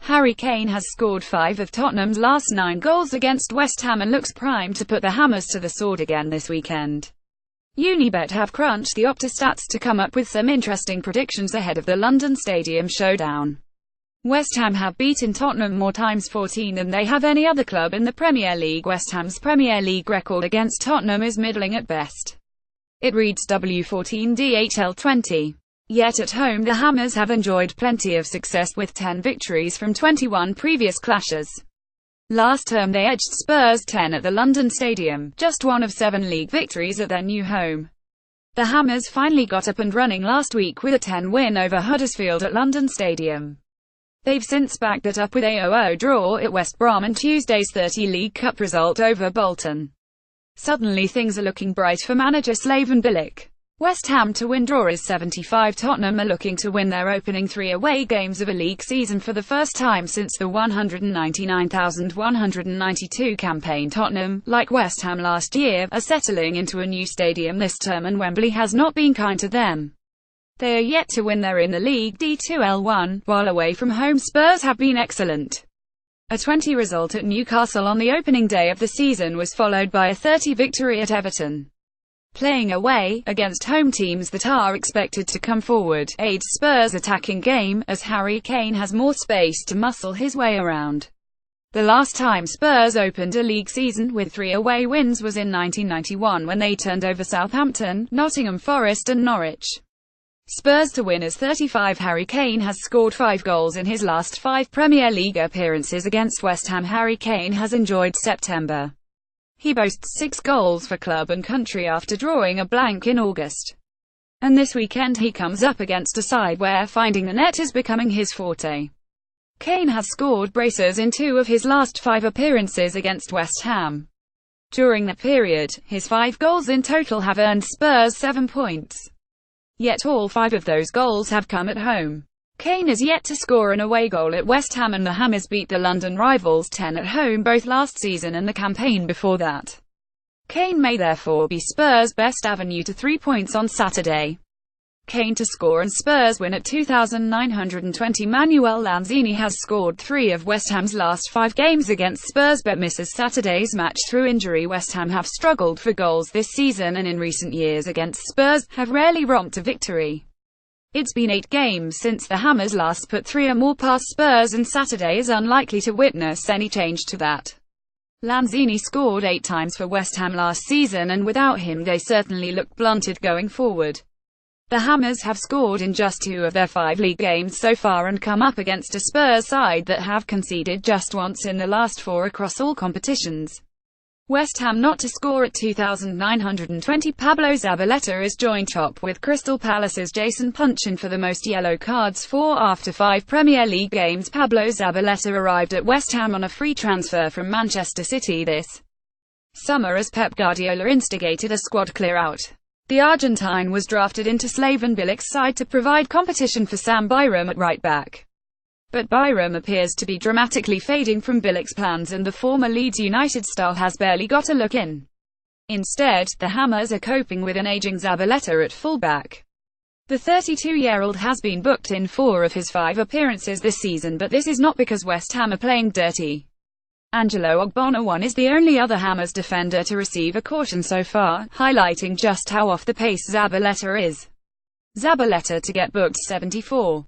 Harry Kane has scored 5 of Tottenham's last 9 goals against West Ham and looks primed to put the Hammers to the sword again this weekend. Unibet have crunched the Opta stats to come up with some interesting predictions ahead of the London Stadium showdown. West Ham have beaten Tottenham more times, 14, than they have any other club in the Premier League. West Ham's Premier League record against Tottenham is middling at best. It reads W14DHL20. Yet at home the Hammers have enjoyed plenty of success with 10 victories from 21 previous clashes. Last term they edged Spurs 10 at the London Stadium, just one of 7 league victories at their new home. The Hammers finally got up and running last week with a 10 win over Huddersfield at London Stadium. They've since backed that up with a 0-0 draw at West Brom and Tuesday's 30 League Cup result over Bolton. Suddenly things are looking bright for manager Slaven Bilic. West Ham to win draw is 75. Tottenham are looking to win their opening 3 away games of a league season for the first time since the 199,192 campaign. Tottenham, like West Ham last year, are settling into a new stadium this term and Wembley has not been kind to them. They are yet to win there in the League D2L1, while away from home Spurs have been excellent. A 20 result at Newcastle on the opening day of the season was followed by a 30 victory at Everton. Playing away, against home teams that are expected to come forward, aids Spurs' attacking game, as Harry Kane has more space to muscle his way around. The last time Spurs opened a league season with 3 away wins was in 1991 when they turned over Southampton, Nottingham Forest and Norwich. Spurs to win is 35. Harry Kane has scored 5 goals in his last 5 Premier League appearances against West Ham. Harry Kane has enjoyed September. He boasts 6 goals for club and country after drawing a blank in August. And this weekend he comes up against a side where finding the net is becoming his forte. Kane has scored braces in 2 of his last 5 appearances against West Ham. During that period, his 5 goals in total have earned Spurs 7 points. Yet all 5 of those goals have come at home. Kane is yet to score an away goal at West Ham, and the Hammers beat the London rivals 10 at home both last season and the campaign before that. Kane may therefore be Spurs' best avenue to 3 points on Saturday. Kane to score and Spurs win at 2,920. Manuel Lanzini has scored 3 of West Ham's last 5 games against Spurs but misses Saturday's match through injury. West Ham have struggled for goals this season and in recent years against Spurs, have rarely romped a victory. It's been 8 games since the Hammers last put 3 or more past Spurs, and Saturday is unlikely to witness any change to that. Lanzini scored 8 times for West Ham last season, and without him they certainly look blunted going forward. The Hammers have scored in just 2 of their 5 league games so far and come up against a Spurs side that have conceded just once in the last 4 across all competitions. West Ham not to score at 2,920. Pablo Zabaleta is joined top with Crystal Palace's Jason Punchin for the most yellow cards for after 5 Premier League games. Pablo Zabaleta arrived at West Ham on a free transfer from Manchester City this summer as Pep Guardiola instigated a squad clear-out. The Argentine was drafted into Slaven Bilic's side to provide competition for Sam Byram at right-back. But Byram appears to be dramatically fading from Bilic's plans, and the former Leeds United star has barely got a look in. Instead, the Hammers are coping with an aging Zabaleta at fullback. The 32-year-old has been booked in 4 of his 5 appearances this season, but this is not because West Ham are playing dirty. Angelo Ogbonnawon is the only other Hammers defender to receive a caution so far, highlighting just how off the pace Zabaleta is. Zabaleta to get booked 74.